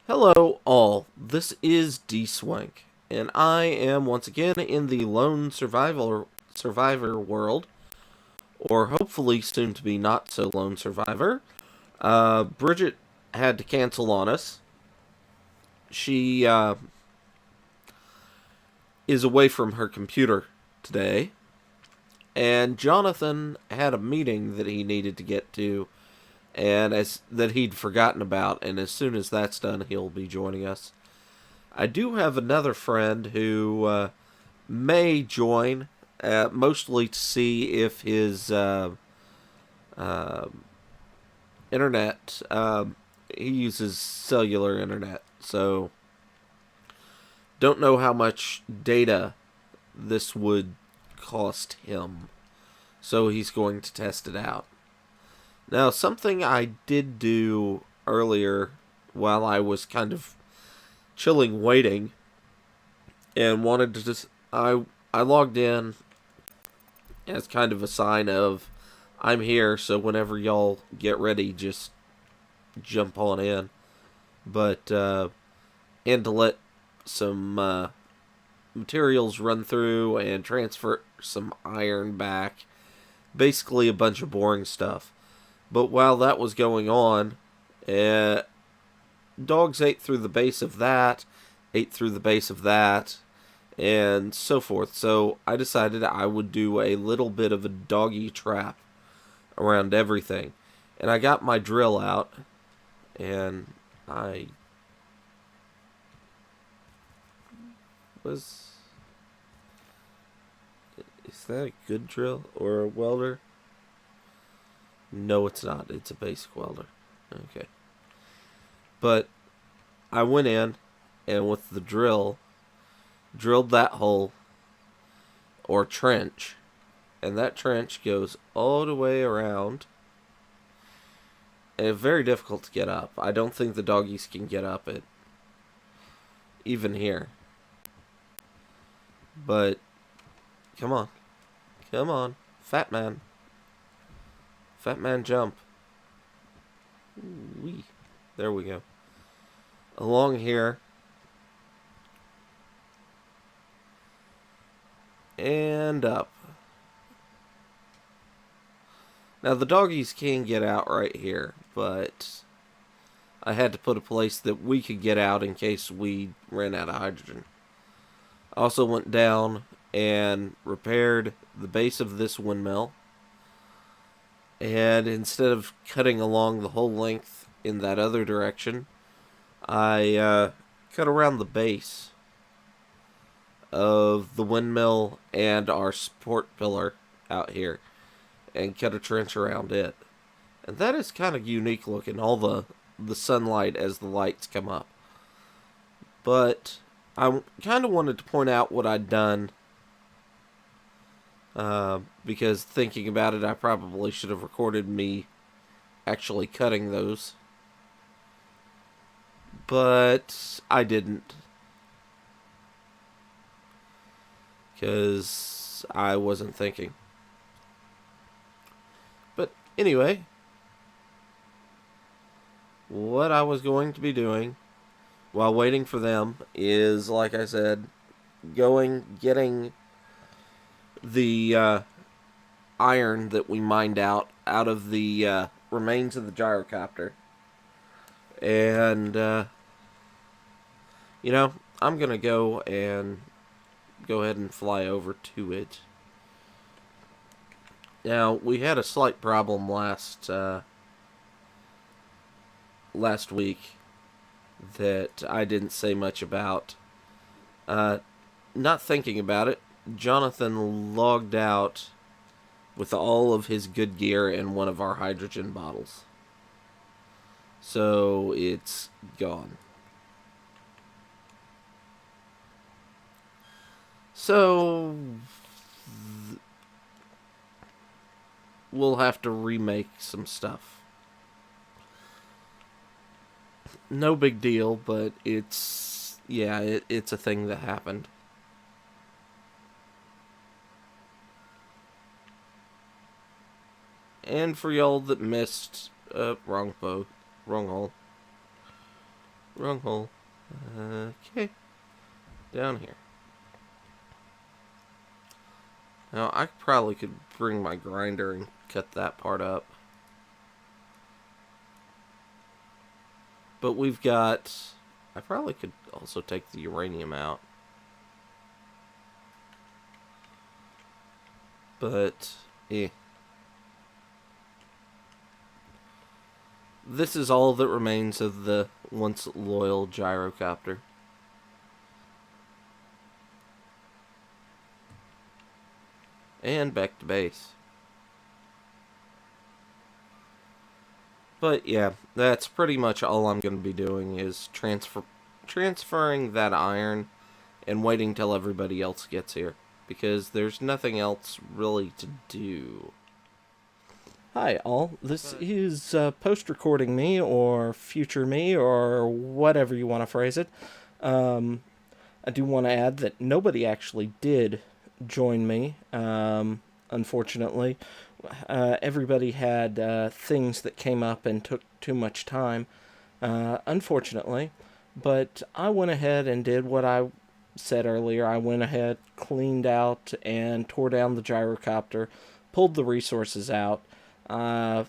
Hello, all. This is Dswank, and I am once again in the lone survivor world, or hopefully soon to be not so lone survivor. Bridget had to cancel on us. She is away from her computer today, and Jonathan had a meeting that he needed to get to, and as that he'd forgotten about. And as soon as that's done, he'll be joining us. I do have another friend who may join, mostly to see if his uh, internet. He uses cellular internet, so don't know how much data this would cost him. So he's going to test it out. Now, something I did do earlier while I was kind of chilling, waiting, and wanted to just I logged in as kind of a sign of I'm here, so whenever y'all get ready, just jump on in. But and to let some materials run through and transfer some iron back. Basically, a bunch of boring stuff. But while that was going on, dogs ate through the base of that, ate through the base of that, and so forth. So I decided I would do a little bit of a doggy trap around everything. And I got my drill out, and I was. Is that a good drill or a welder? No, it's not. It's a basic welder. Okay. But I went in and with the drill, drilled that hole or trench. And that trench goes all the way around. And it's very difficult to get up. I don't think the doggies can get up it. Even here. But, come on. Come on. Fat man. Fat man jump. Wee. There we go. Along here. And up. Now the doggies can get out right here, but I had to put a place that we could get out in case we ran out of hydrogen. I also went down and repaired the base of this windmill. And instead of cutting along the whole length in that other direction, I cut around the base of the windmill and our support pillar out here and cut a trench around it. And that is kind of unique looking, all the sunlight as the lights come up. But I kind of wanted to point out what I'd done because thinking about it, I probably should have recorded me actually cutting those. But I didn't. Because I wasn't thinking. But anyway, what I was going to be doing while waiting for them is, like I said, getting the iron that we mined out of the remains of the gyrocopter. And, I'm going to go ahead and fly over to it. Now, we had a slight problem last week that I didn't say much about. Not thinking about it, Jonathan logged out with all of his good gear and one of our hydrogen bottles. So it's gone. So we'll have to remake some stuff. No big deal, but it's a thing that happened. And for y'all that missed, wrong hole. Wrong hole. Okay. Down here. Now, I probably could bring my grinder and cut that part up. But we've got... I probably could also take the uranium out. But, This is all that remains of the once loyal gyrocopter. And back to base. But yeah, that's pretty much all I'm going to be doing is transferring that iron and waiting till everybody else gets here. Because there's nothing else really to do. Hi all, this is post-recording me, or future me, or whatever you want to phrase it. I do want to add that nobody actually did join me, unfortunately. Everybody had things that came up and took too much time, unfortunately. But I went ahead and did what I said earlier. I went ahead, cleaned out, and tore down the gyrocopter, pulled the resources out,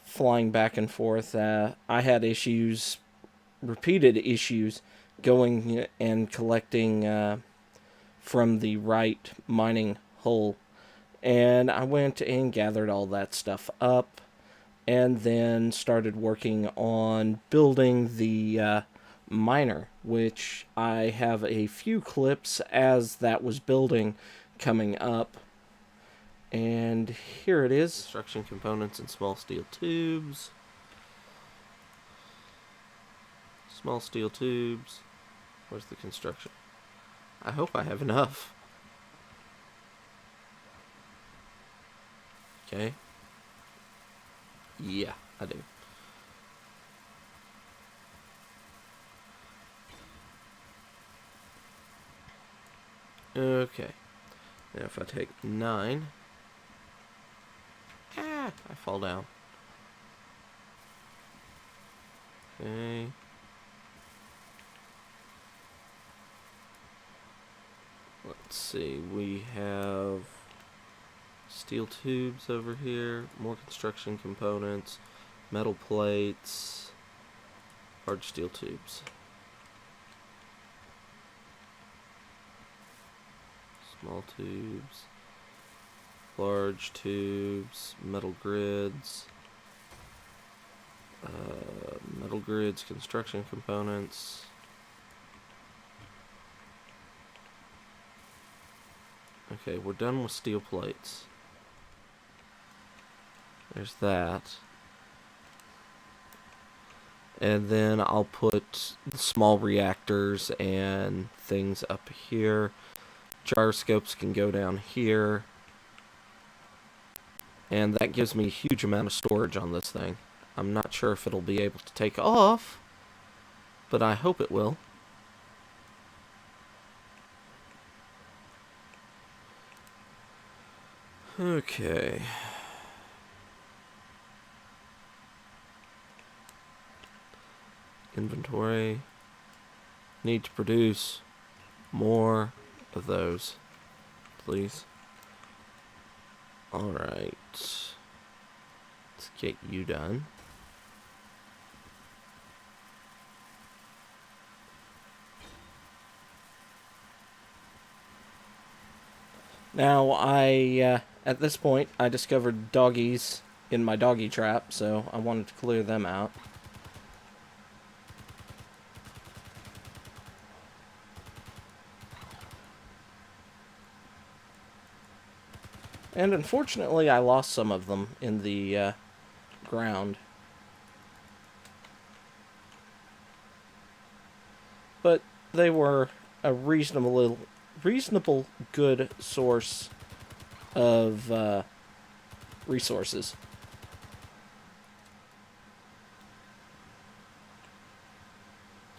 flying back and forth. I had issues, repeated issues, going and collecting from the right mining hole. And I went and gathered all that stuff up and then started working on building the miner, which I have a few clips as that was building coming up. And here it is. Construction components and small steel tubes. Small steel tubes. Where's the construction? I hope I have enough. Okay. Yeah, I do. Okay. Now if I take 9... I fall down. Okay. Let's see, we have steel tubes over here, more construction components, metal plates, large steel tubes. Small tubes, large tubes, metal grids, construction components. Okay, we're done with steel plates. There's that. And then I'll put the small reactors and things up here. Gyroscopes can go down here. And that gives me a huge amount of storage on this thing. I'm not sure if it'll be able to take off, but I hope it will. Okay. Inventory. Need to produce more of those, please. Alright. Let's get you done. Now, at this point, I discovered doggies in my doggy trap, so I wanted to clear them out. And unfortunately, I lost some of them in the ground. But they were a reasonable good source of resources.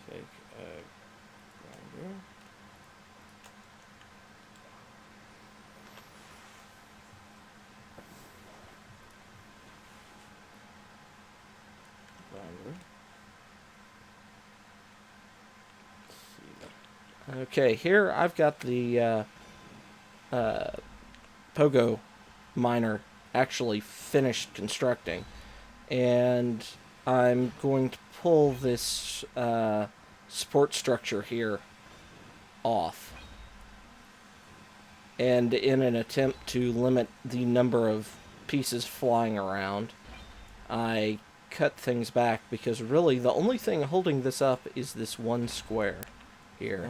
Take a grinder. Okay, here I've got the Pogo Miner actually finished constructing, and I'm going to pull this support structure here off. And in an attempt to limit the number of pieces flying around, I cut things back because really the only thing holding this up is this one square here.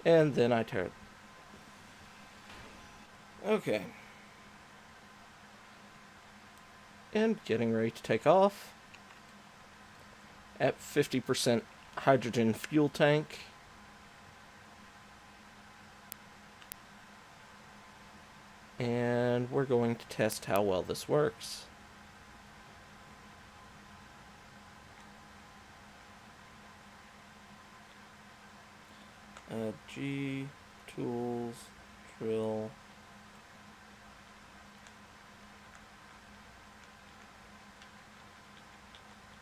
And then I turn. Okay. And getting ready to take off. At 50% hydrogen fuel tank. And we're going to test how well this works. G, tools, drill.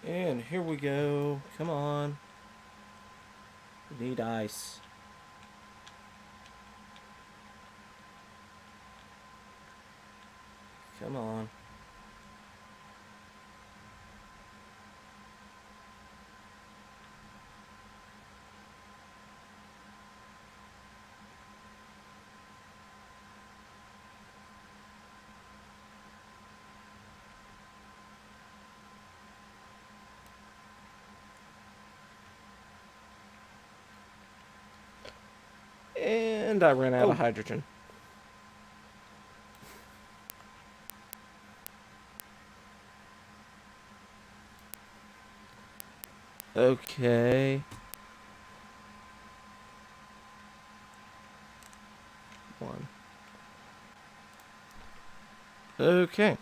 And here we go. Come on. We need ice. Come on. And I ran out of hydrogen. Okay. One. Okay.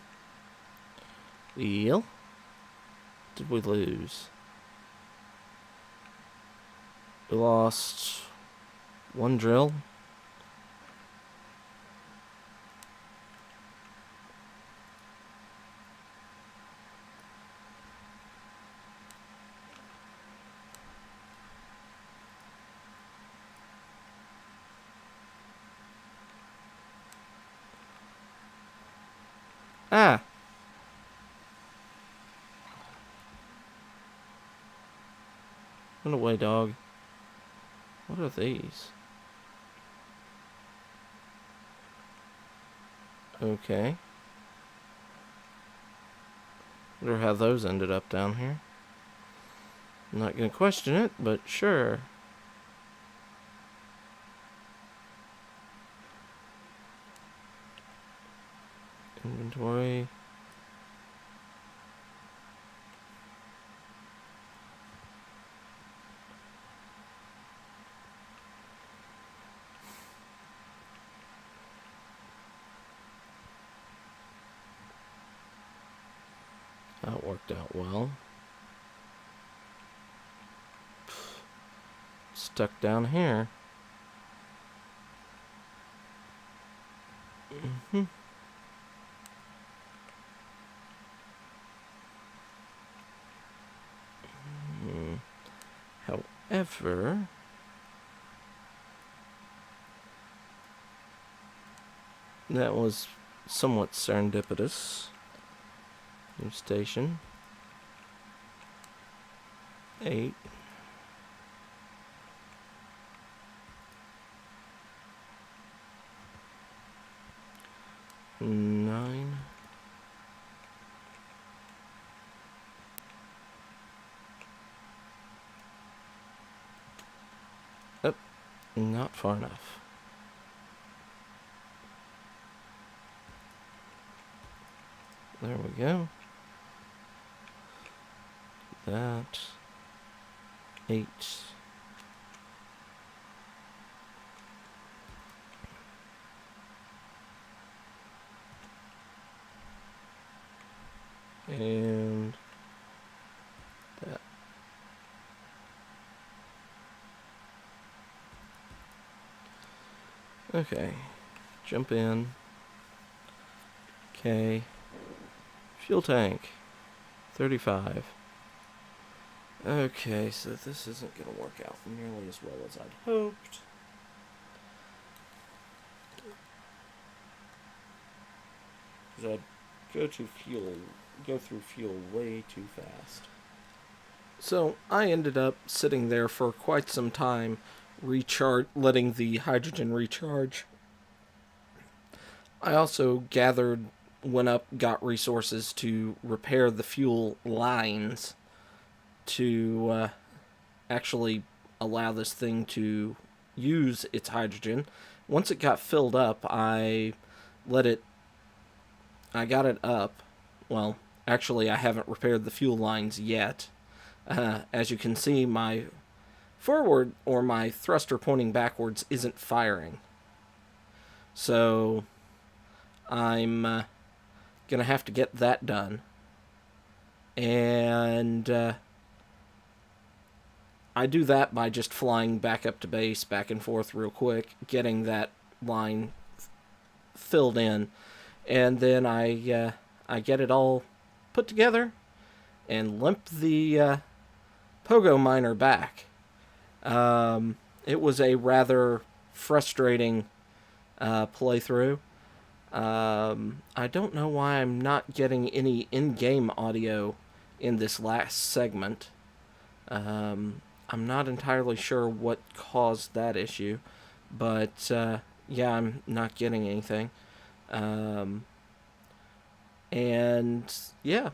Well, did we lose? We lost one drill. Ah! Run away, dog. What are these? Okay. Wonder how those ended up down here. I'm not gonna question it, but sure. Inventory. That worked out well. Stuck down here. However, that was somewhat serendipitous. New station. 8. Nine. Oh, not far enough. There we go. That. 8. And that. Okay. Jump in. Okay. Fuel tank. 35. Okay, so this isn't going to work out nearly as well as I'd hoped. Because I'd go through fuel way too fast. So I ended up sitting there for quite some time, letting the hydrogen recharge. I also got resources to repair the fuel lines to actually allow this thing to use its hydrogen. Once it got filled up, let it. I got it up. Well, actually, I haven't repaired the fuel lines yet. As you can see, my my thruster pointing backwards isn't firing. So I'm gonna have to get that done. And I do that by just flying back up to base, back and forth real quick, getting that line filled in, and then I get it all put together and limp the Pogo Miner back. It was a rather frustrating playthrough. I don't know why I'm not getting any in-game audio in this last segment. I'm not entirely sure what caused that issue, but yeah, I'm not getting anything. And yeah,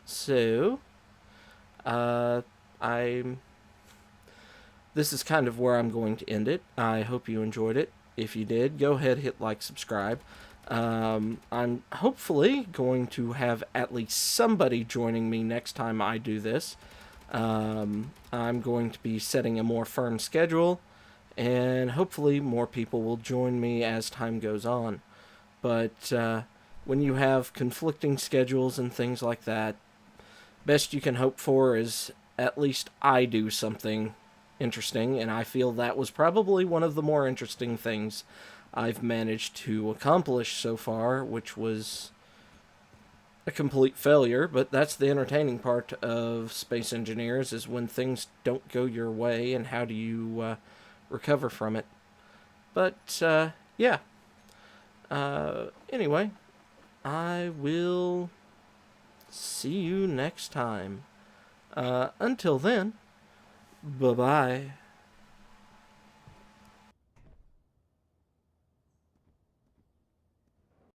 so I'm. This is kind of where I'm going to end it. I hope you enjoyed it. If you did, go ahead, hit like, subscribe. I'm hopefully going to have at least somebody joining me next time I do this. I'm going to be setting a more firm schedule, and hopefully more people will join me as time goes on. But when you have conflicting schedules and things like that, best you can hope for is at least I do something interesting, and I feel that was probably one of the more interesting things I've managed to accomplish so far, which was a complete failure, but that's the entertaining part of Space Engineers, is when things don't go your way and how do you recover from it. But yeah, anyway, I will see you next time. Until then, bye-bye.